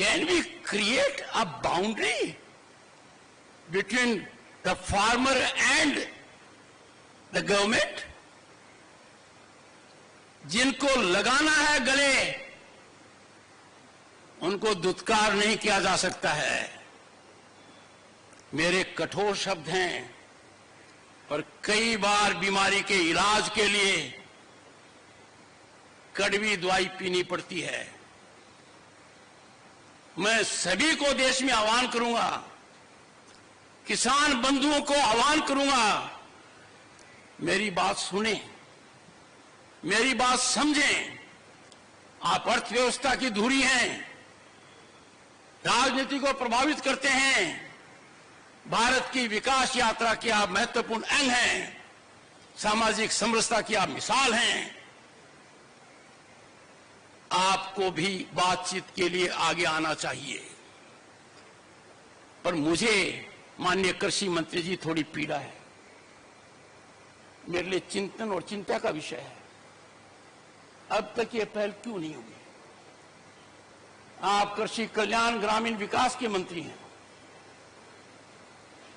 Can we create a boundary between the farmer and the government? जिनको लगाना है गले, उनको दुत्कार नहीं किया जा सकता है। मेरे कठोर शब्द हैं, पर कई बार बीमारी के इलाज के लिए कड़वी दवाई पीनी पड़ती है। मैं सभी को देश में आह्वान करूंगा, किसान बंधुओं को आह्वान करूंगा, मेरी बात सुने, मेरी बात समझें। आप अर्थव्यवस्था की धुरी हैं, राजनीति को प्रभावित करते हैं, भारत की विकास यात्रा के आप महत्वपूर्ण अंग हैं, सामाजिक समरसता की आप मिसाल हैं। आपको भी बातचीत के लिए आगे आना चाहिए। पर मुझे माननीय कृषि मंत्री जी थोड़ी पीड़ा है, मेरे लिए चिंतन और चिंता का विषय है। अब तक ये पहल क्यों नहीं हुई? आप कृषि कल्याण ग्रामीण विकास के मंत्री हैं।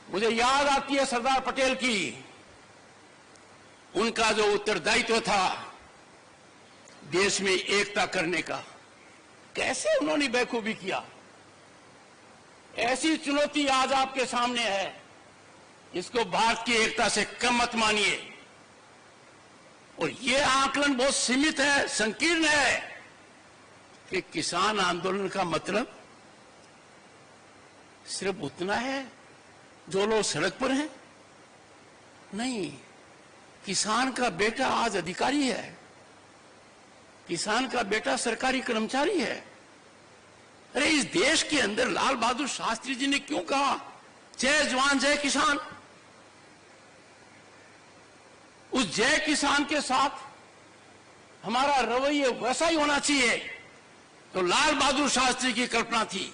मुझे याद आती है सरदार पटेल की, उनका जो उत्तरदायित्व था देश में एकता करने का, कैसे उन्होंने बेखूबी किया। ऐसी चुनौती आज आपके सामने है, इसको भारत की एकता से कम मत मानिए। और यह आकलन बहुत सीमित है, संकीर्ण है कि किसान आंदोलन का मतलब सिर्फ उतना है जो लोग सड़क पर हैं। नहीं, किसान का बेटा आज अधिकारी है, किसान का बेटा सरकारी कर्मचारी है। अरे इस देश के अंदर लाल बहादुर शास्त्री जी ने क्यों कहा जय जवान जय किसान? उस जय किसान के साथ हमारा रवैया वैसा ही होना चाहिए तो लाल बहादुर शास्त्री की कल्पना थी।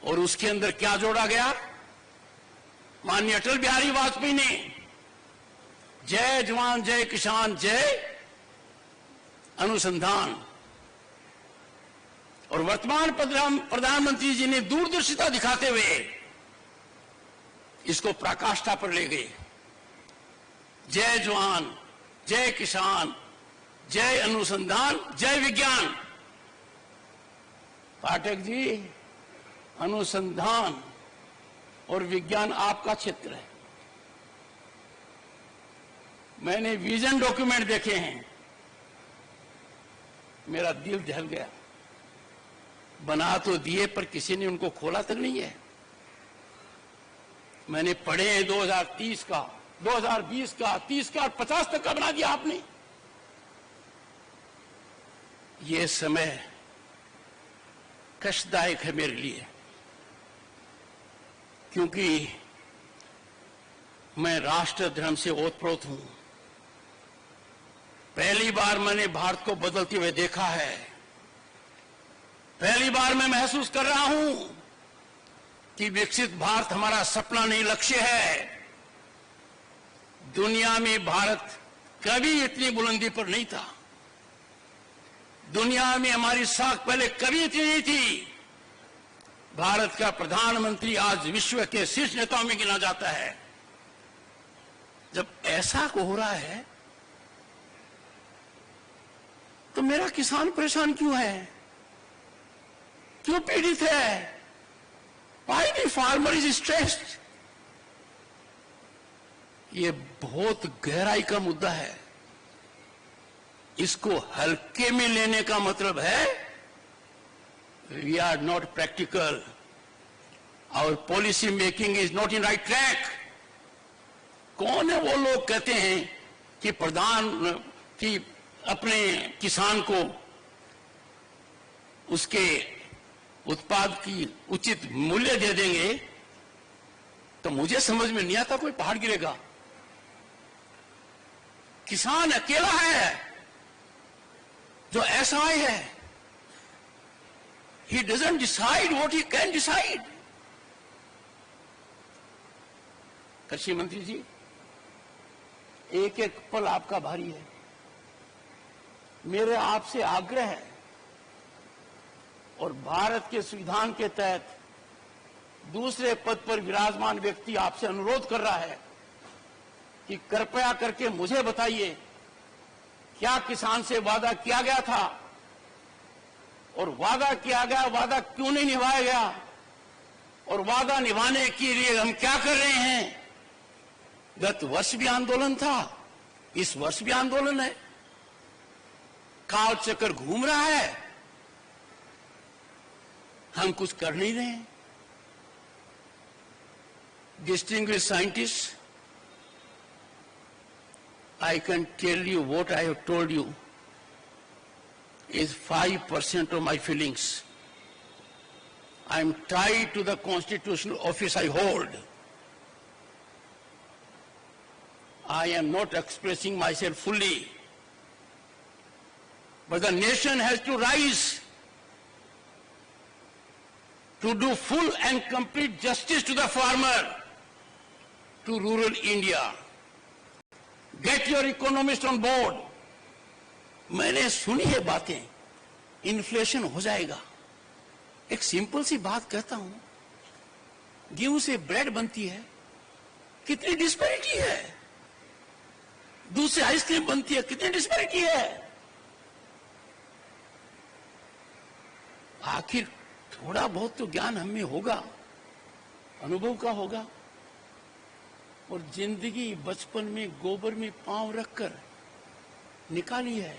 और उसके अंदर क्या जोड़ा गया? माननीय अटल बिहारी वाजपेयी ने जय जवान जय किसान जय अनुसंधान, और वर्तमान प्रधानमंत्री जी ने दूरदर्शिता दिखाते हुए इसको पराकाष्ठा पर ले गए। जय जवान जय किसान जय अनुसंधान जय विज्ञान। पाठक जी, अनुसंधान और विज्ञान आपका क्षेत्र है। मैंने विजन डॉक्यूमेंट देखे हैं, मेरा दिल दहल गया। बना तो दिए पर किसी ने उनको खोला तक नहीं है। मैंने पढ़े हैं 2030 का, 2020 का, 30 का, 50 तक का बना दिया आपने। ये समय कष्टदायक है मेरे लिए, क्योंकि मैं राष्ट्र धर्म से ओतप्रोत हूं। पहली बार मैंने भारत को बदलते हुए देखा है। पहली बार मैं महसूस कर रहा हूं कि विकसित भारत हमारा सपना नहीं, लक्ष्य है। दुनिया में भारत कभी इतनी बुलंदी पर नहीं था। दुनिया में हमारी साख पहले कभी इतनी नहीं थी। भारत का प्रधानमंत्री आज विश्व के शीर्ष नेताओं में गिना जाता है। जब ऐसा हो रहा है तो मेरा किसान परेशान क्यों है, क्यों पीड़ित है? Why the farmer is stressed? ये बहुत गहराई का मुद्दा है। इसको हल्के में लेने का मतलब है we are not practical, our policy making is not in right track। कौन है वो लोग कहते हैं कि कि अपने किसान को उसके उत्पाद की उचित मूल्य दे देंगे? तो मुझे समझ में नहीं आता कोई पहाड़ गिरेगा। किसान अकेला है जो SI है। He doesn't decide what he can decide। कृषि मंत्री जी, एक एक पल आपका भारी है। मेरे आपसे आग्रह है और भारत के संविधान के तहत दूसरे पद पर विराजमान व्यक्ति आपसे अनुरोध कर रहा है कि कृपया करके मुझे बताइए, क्या किसान से वादा किया गया था और वादा किया गया वादा क्यों नहीं निभाया गया, और वादा निभाने के लिए हम क्या कर रहे हैं। गत वर्ष भी आंदोलन था, इस वर्ष भी आंदोलन है, काल चक्कर घूम रहा है, हम कुछ कर नहीं रहे हैं। Distinguished scientists, I can tell you what I have told you is 5% of my feelings. I am tied to the constitutional office I hold. I am not expressing myself fully. But the nation has to rise to do full and complete justice to the farmer, to rural India. Get your economists on board. मैंने सुनी है बातें, inflation हो जाएगा। एक simple सी बात कहता हूं, गेहूं से ब्रेड बनती है, कितनी डिस्पैरिटी है। दूध से आइसक्रीम बनती है, कितनी डिस्पैरिटी है। आखिर थोड़ा बहुत तो ज्ञान हमें होगा, अनुभव का होगा। और जिंदगी बचपन में गोबर में पांव रखकर निकाली है,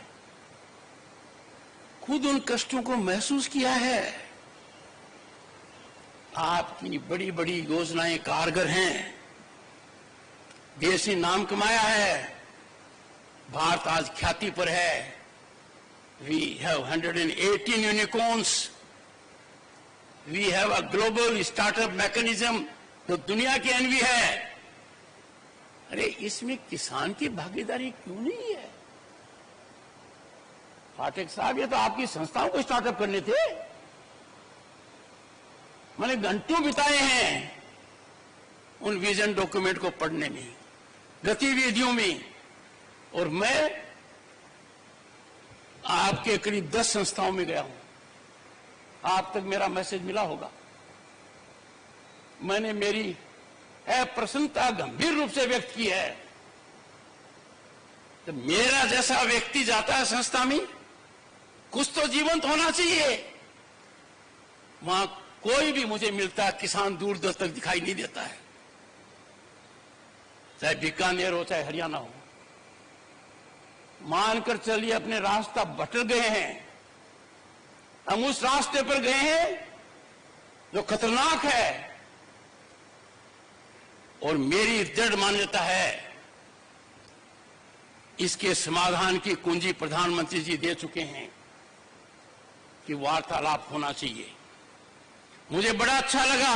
खुद उन कष्टों को महसूस किया है। आपकी बड़ी बड़ी योजनाएं कारगर हैं, देश ने नाम कमाया है, भारत आज ख्याति पर है। We have 118 unicorns, we have a global startup mechanism जो दुनिया की एनवी है। अरे इसमें किसान की भागीदारी क्यों नहीं है। पाठक साहब, ये तो आपकी संस्थाओं को स्टार्टअप करने थे। मैंने घंटों बिताए हैं उन विजन डॉक्यूमेंट को पढ़ने में, गतिविधियों में, और मैं आपके करीब 10 संस्थाओं में गया हूं। आप तक मेरा मैसेज मिला होगा। मैंने मेरी प्रसन्नता गंभीर रूप से व्यक्त की है। तो मेरा जैसा व्यक्ति जाता है संस्था में, कुछ तो जीवंत होना चाहिए। वहां कोई भी मुझे मिलता है, किसान दूर दूर तक दिखाई नहीं देता है, चाहे बीकानेर हो चाहे हरियाणा हो। मानकर चलिए अपने रास्ता भटक गए हैं, हम उस रास्ते पर गए हैं जो खतरनाक है। और मेरी दृढ़ मान्यता है इसके समाधान की कुंजी प्रधानमंत्री जी दे चुके हैं कि वार्तालाप होना चाहिए। मुझे बड़ा अच्छा लगा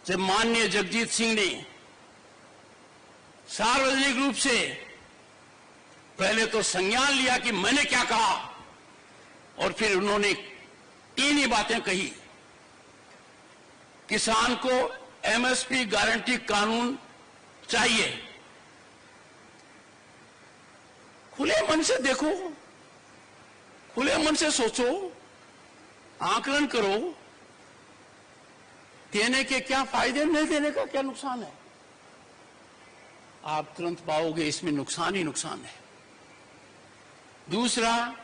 जब माननीय जगजीत सिंह ने सार्वजनिक रूप से पहले तो संज्ञान लिया कि मैंने क्या कहा, और फिर उन्होंने 3 ही बातें कही। किसान को एमएसपी गारंटी कानून चाहिए। खुले मन से देखो, खुले मन से सोचो, आकलन करो, देने के क्या फायदे, नहीं देने का क्या नुकसान है। आप तुरंत पाओगे इसमें नुकसान ही नुकसान है। दूसरा,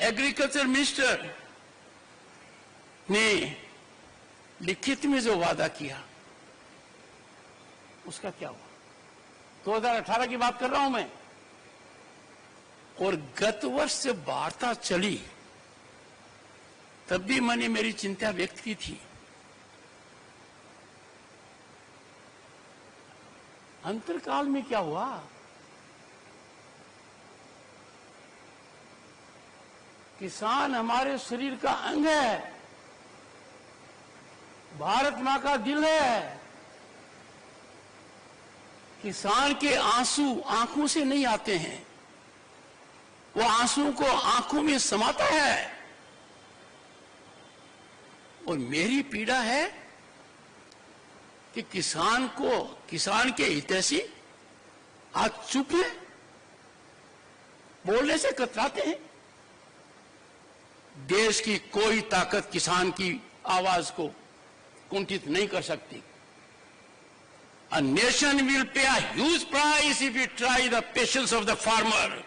एग्रीकल्चर मिनिस्टर ने लिखित में जो वादा किया उसका क्या हुआ। 2018 की बात कर रहा हूं मैं, और गत वर्ष जब वार्ता चली तब भी मैंने मेरी चिंता व्यक्त की थी। अंतरकाल में क्या हुआ। किसान हमारे शरीर का अंग है, भारत मां का दिल है। किसान के आंसू आंखों से नहीं आते हैं, वो आंसू को आंखों में समाता है। और मेरी पीड़ा है कि किसान के हितैषी आज चुप है, बोलने से कतराते हैं। देश की कोई ताकत किसान की आवाज को कुंठित नहीं कर सकती। A nation will pay a huge price if we try the patience of the farmer.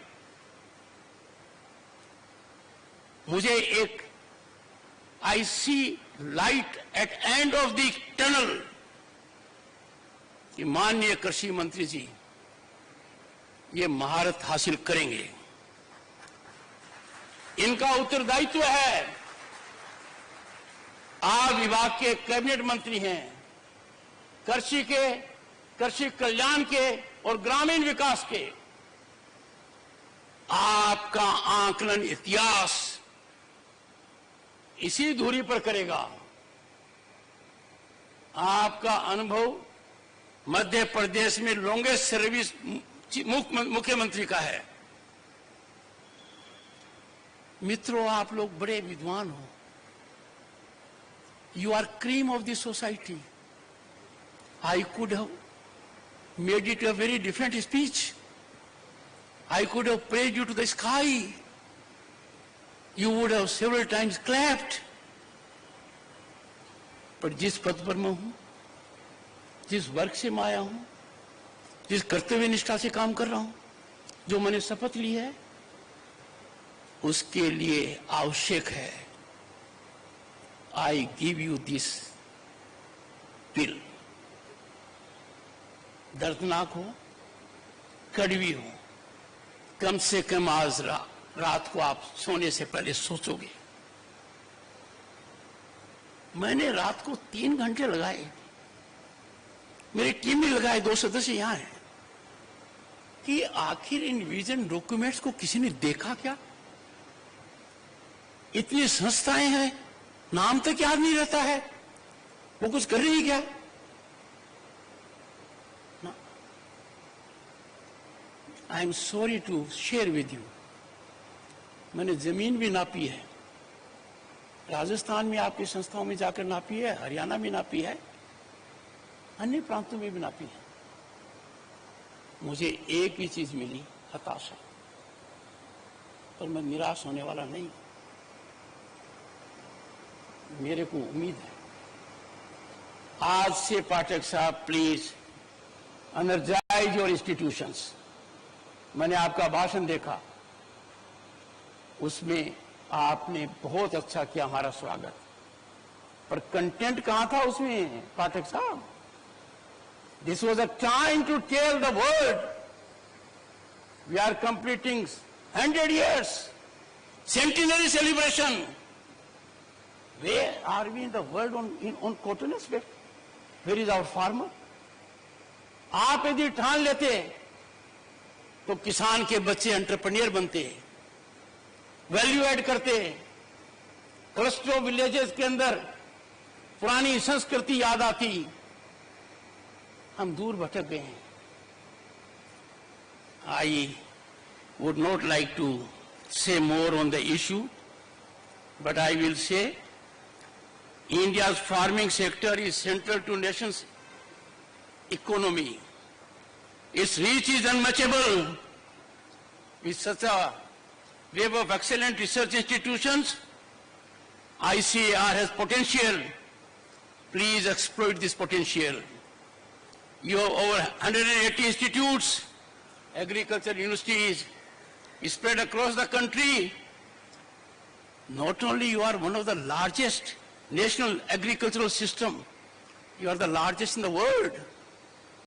मुझे एक I see light at end of the tunnel कि माननीय कृषि मंत्री जी ये महारत हासिल करेंगे। इनका उत्तरदायित्व है, आप विभाग के कैबिनेट मंत्री हैं, कृषि कल्याण के और ग्रामीण विकास के। आपका आकलन इतिहास इसी धुरी पर करेगा। आपका अनुभव मध्य प्रदेश में लॉन्गेस्ट सर्विस मुख्यमंत्री का है। मित्रों, आप लोग बड़े विद्वान हो। You are cream of the society. I could have made it a very different speech. I could have praised you to the sky. You would have several times clapped. पर जिस पद पर मैं हूं, जिस वर्ग से मैं आया हूं, जिस कर्तव्य निष्ठा से काम कर रहा हूं, जो मैंने शपथ ली है, उसके लिए आवश्यक है I give you this pill. दर्दनाक हो, कड़वी हो, कम से कम आज रात को आप सोने से पहले सोचोगे। मैंने रात को 3 घंटे लगाए, मेरी टीम ने लगाए, 2 सदस्य यहां हैं, कि आखिर इन विजन डॉक्यूमेंट्स को किसी ने देखा क्या? इतनी संस्थाएं हैं, नाम तक याद नहीं रहता है, वो कुछ कर रही क्या? I am sorry to share with you, मैंने जमीन भी नापी है, राजस्थान में आपकी संस्थाओं में जाकर नापी है, हरियाणा में नापी है, अन्य प्रांतों में भी नापी है। मुझे एक ही चीज मिली, हताशा, पर मैं निराश होने वाला नहीं। मेरे को उम्मीद है आज से पाठक साहब प्लीज एनर्जाइज योर इंस्टीट्यूशंस। मैंने आपका भाषण देखा, उसमें आपने बहुत अच्छा किया हमारा स्वागत, पर कंटेंट कहां था उसमें पाठक साहब? This was a time to tell the world we are completing 100 years centenary celebration. Where are we in the world on cotton aspect? Where is our farmer? आप यदि ठान लेते तो किसान के बच्चे एंटरप्रेन्योर बनते, वैल्यू ऐड करते, क्लस्टर विलेजेस के अंदर पुरानी संस्कृति याद आती। हम दूर भटक गए हैं। I would not like to say more on the issue, but I will say India's farming sector is central to nation's economy. Its reach is unmatchable. With such a wave of excellent research institutions, ICAR has potential. Please exploit this potential. You have over 180 institutes, agricultural universities spread across the country. Not only you are one of the largest national agricultural system, you are the largest in the world.